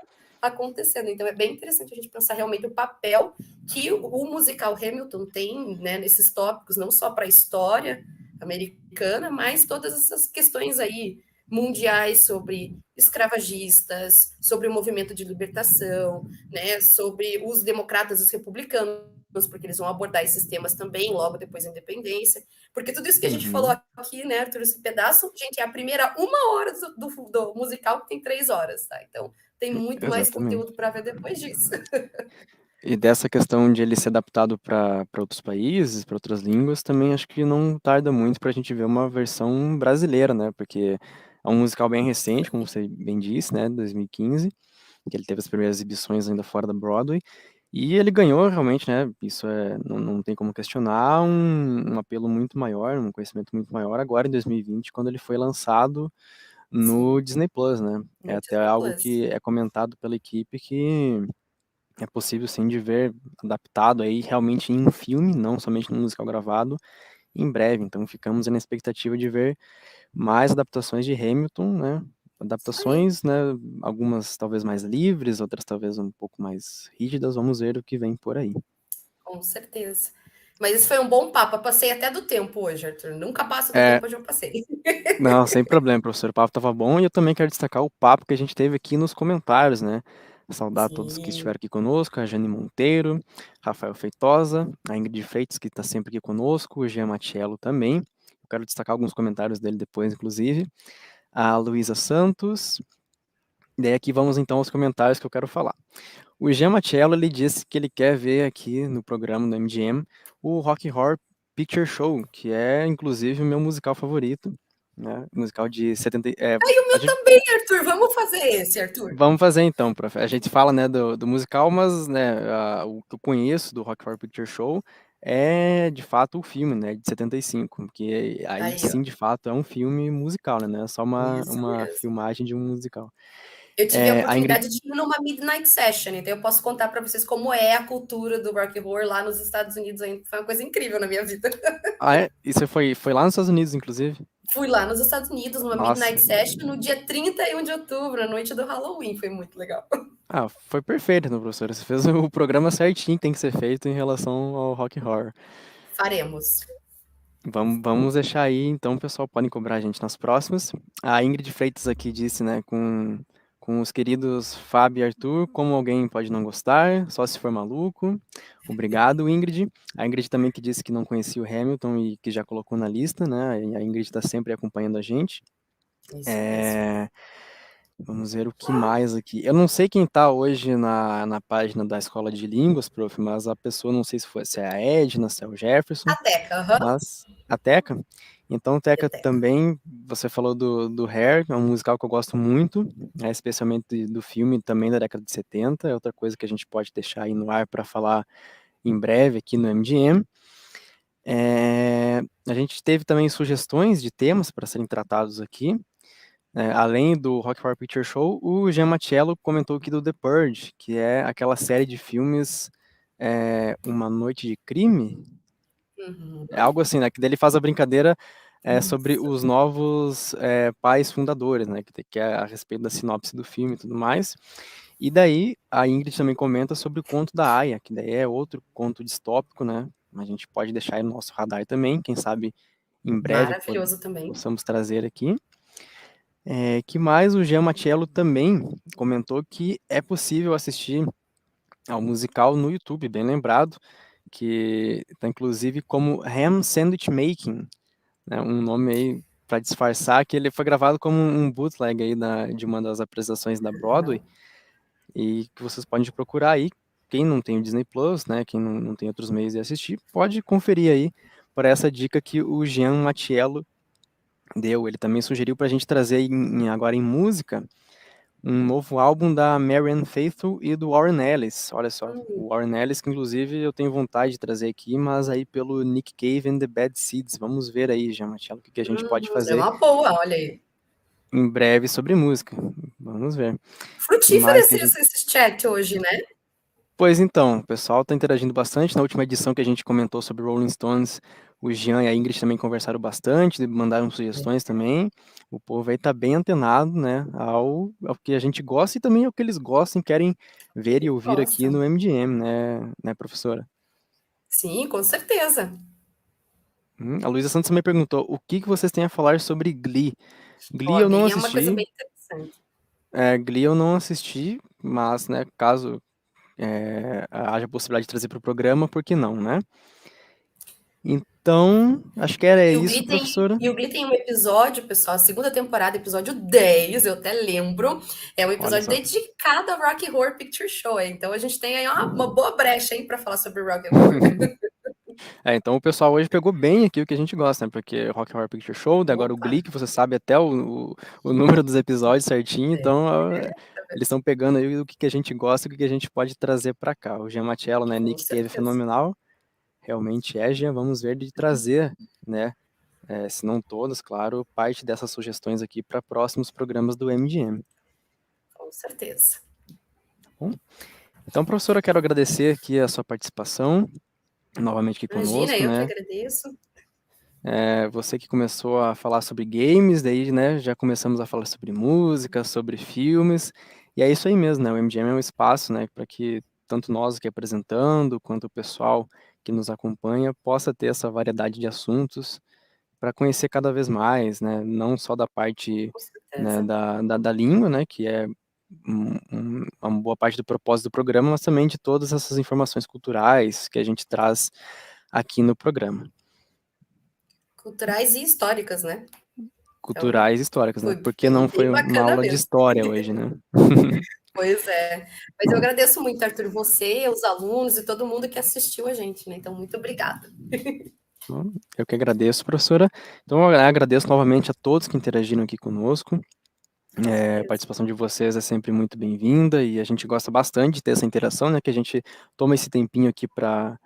acontecendo. Então é bem interessante a gente pensar realmente o papel que o musical Hamilton tem, né, nesses tópicos, não só para a história americana, mas todas essas questões aí mundiais sobre escravagistas, sobre o movimento de libertação, né, sobre os democratas e os republicanos, porque eles vão abordar esses temas também logo depois da independência. Porque tudo isso que a gente falou Uhum. aqui, né, Arthur, esse pedaço, gente, é a primeira 1 hora do musical, que tem 3 horas, tá? Então, tem muito mais Exatamente. conteúdo para ver depois disso. E dessa questão de ele ser adaptado para outros países, para outras línguas, também acho que não tarda muito para a gente ver uma versão brasileira, né? Porque é um musical bem recente, como você bem disse, né? 2015, que ele teve as primeiras exibições ainda fora da Broadway. E ele ganhou realmente, né? Isso não tem como questionar, um apelo muito maior, um conhecimento muito maior agora em 2020, quando ele foi lançado no Sim, Disney Plus, né? É no até Disney algo Plus. que é comentado pela equipe que é possível sim de ver adaptado aí realmente em um filme, não somente no musical gravado, em breve. Então ficamos na expectativa de ver mais adaptações de Hamilton, né? Isso aí, Adaptações, né? Algumas talvez mais livres, outras talvez um pouco mais rígidas. Vamos ver o que vem por aí. com certeza. Mas isso foi um bom papo. Eu passei até do tempo hoje, Arthur. Nunca passo do É, tempo, hoje eu passei. não, sem problema, professor. O papo estava bom e eu também quero destacar o papo que a gente teve aqui nos comentários, né? Saudar todos que Sim, estiveram aqui conosco, a Jane Monteiro, Rafael Feitosa, a Ingrid Freitas, que está sempre aqui conosco, o Jean Matiello também. Eu quero destacar alguns comentários dele depois, inclusive. A Luísa Santos. E daí aqui vamos então aos comentários que eu quero falar. O Jean Matiello, ele disse que ele quer ver aqui no programa do MGM o Rocky Horror Picture Show, que é inclusive o meu musical favorito, né? Musical de 70. o A meu gente, também, Arthur. Vamos fazer esse, Arthur. vamos fazer então, prof. A gente fala, né, do musical, mas né, o que eu conheço do Rocky Horror Picture Show é de fato o filme, né, de 75, que aí Aí, ó. sim, de fato, é um filme musical, né? Não é só Isso uma mesmo. filmagem de um musical. Eu tive a A Ingrid. oportunidade de ir numa midnight session, então eu posso contar para vocês como é a cultura do Rock Horror lá nos Estados Unidos. Foi uma coisa incrível na minha vida. Ah, é? E você foi lá nos Estados Unidos, inclusive? Fui lá nos Estados Unidos, numa midnight Nossa. session, no dia 31 de outubro, na noite do Halloween. Foi muito legal. Ah, foi perfeito, né, professora? Você fez o programa certinho que tem que ser feito em relação ao Rock Horror. Faremos. Vamos deixar aí, então, o pessoal podem cobrar a gente nas próximas. A Ingrid Freitas aqui disse, né, com os queridos Fábio e Arthur, como alguém pode não gostar, só se for maluco. Obrigado, Ingrid. A Ingrid também que disse que não conhecia o Hamilton e que já colocou na lista, né? E a Ingrid está sempre acompanhando a gente. Isso mesmo. É, Vamos ver o que mais aqui. Eu não sei quem está hoje na página da Escola de Línguas, prof, mas a pessoa, não sei se é a Edna, se é o Jefferson, A Teca, aham. mas a Teca. Então, E a Teca, Teca. também, você falou do Hair, é um musical que eu gosto muito, né, especialmente do filme também da década de 70, é outra coisa que a gente pode deixar aí no ar para falar em breve aqui no MGM. A gente teve também sugestões de temas para serem tratados aqui. Além do Rock Horror Picture Show, o Jean Machello comentou aqui do The Purge, que é aquela série de filmes Uma Noite de Crime. Uhum. É algo assim, né? Que daí ele faz a brincadeira sobre Isso. os novos pais fundadores, né? Que é a respeito da sinopse do filme e tudo mais. E daí a Ingrid também comenta sobre o conto da Aya, que daí é outro conto distópico, né? A gente pode deixar aí no nosso radar também, quem sabe em breve Maravilhoso também. possamos trazer aqui. Que mais o Jean Machello também comentou que é possível assistir ao musical no YouTube, bem lembrado, que está inclusive como Ham Sandwich Making, né, um nome aí para disfarçar que ele foi gravado como um bootleg aí de uma das apresentações da Broadway, e que vocês podem procurar aí. Quem não tem o Disney Plus, né, quem não tem outros meios de assistir, pode conferir aí por essa dica que o Jean Matiello deu. Ele também sugeriu para a gente trazer agora em música um novo álbum da Marianne Faithfull e do Warren Ellis. Olha só, o Warren Ellis, que inclusive eu tenho vontade de trazer aqui, mas aí pelo Nick Cave and the Bad Seeds. Vamos ver aí, Jean Matiello, o que a gente pode É fazer uma boa, olha aí. em breve sobre música. Vamos ver. Que Frutífero mais que a gente... esse chat hoje, né? Pois então, o pessoal está interagindo bastante. Na última edição que a gente comentou sobre Rolling Stones, o Jean e a Ingrid também conversaram bastante, mandaram sugestões também. O povo aí está bem antenado, né, ao que a gente gosta e também ao que eles gostam e querem ver e ouvir aqui Nossa. no MGM, né, professora? Sim, com certeza. A Luísa Santos também perguntou, o que vocês têm a falar sobre Glee? Glee Ó, eu não Glee é uma coisa assisti, bem interessante. Glee eu não assisti, mas, né, caso haja possibilidade de trazer para o programa, por que não, né? Então, acho que era E o isso, Glee tem, professora. e o Glee tem um episódio, pessoal, a segunda temporada, episódio 10, eu até lembro. É um Olha episódio só. dedicado ao Rocky Horror Picture Show. Então a gente tem aí uma boa brecha, hein, para falar sobre Rocky Horror. Então o pessoal hoje pegou bem aqui o que a gente gosta, né? Porque Rock Horror Picture Show, daí agora o Opa, Glee, que você sabe até o número dos episódios certinho, é, então eles estão pegando aí o que a gente gosta e o que a gente pode trazer para cá. O Jean Matiello, né? com Nick Cave é certeza. fenomenal, realmente é, Jean, vamos ver de trazer, né? Se não todas, claro, parte dessas sugestões aqui para próximos programas do MGM. Com certeza. Bom, então, professora, quero agradecer aqui a sua participação novamente aqui Imagina, conosco, eu que né? agradeço. Você que começou a falar sobre games, daí, né, já começamos a falar sobre música, sobre filmes, e é isso aí mesmo, né? O MGM é um espaço, né, para que tanto nós aqui apresentando, quanto o pessoal que nos acompanha possa ter essa variedade de assuntos para conhecer cada vez mais, né? Não só da parte, Com né, certeza. da língua, né, que é uma boa parte do propósito do programa, mas também de todas essas informações culturais que a gente traz aqui no programa. Culturais e históricas, né? Então, Culturais e históricas, né? foi Porque não bem, foi bem uma bacana aula de mesmo. história hoje, né? Pois é. Mas eu agradeço muito, Arthur, você, os alunos e todo mundo que assistiu a gente, né? Então, muito obrigada. Bom, eu que agradeço, professora. Então, eu agradeço novamente a todos que interagiram aqui conosco. Com A certeza. participação de vocês é sempre muito bem-vinda e a gente gosta bastante de ter essa interação, né? Que a gente toma esse tempinho aqui para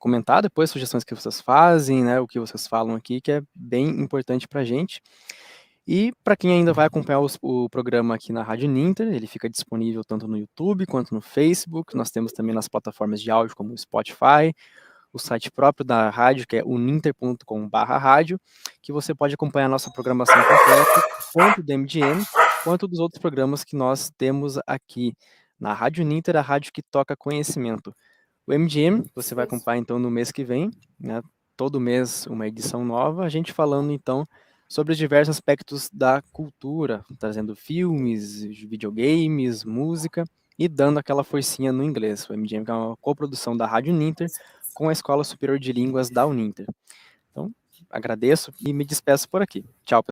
comentar depois sugestões que vocês fazem, né? O que vocês falam aqui, que é bem importante para a gente. E para quem ainda vai acompanhar o programa aqui na Rádio Ninter, ele fica disponível tanto no YouTube quanto no Facebook. Nós temos também nas plataformas de áudio como o Spotify, o site próprio da rádio, que é uninter.com/rádio, que você pode acompanhar a nossa programação completa, tanto do MGM quanto dos outros programas que nós temos aqui na Rádio Ninter, a rádio que toca conhecimento. O MGM, você Isso vai mesmo. acompanhar então no mês que vem, né? Todo mês uma edição nova, a gente falando então sobre os diversos aspectos da cultura, trazendo filmes, videogames, música e dando aquela forcinha no inglês. O MGM é uma coprodução da Rádio Com Ninter certeza. com a Escola Superior de Línguas da Uninter. Então, agradeço e me despeço por aqui. Tchau, pessoal.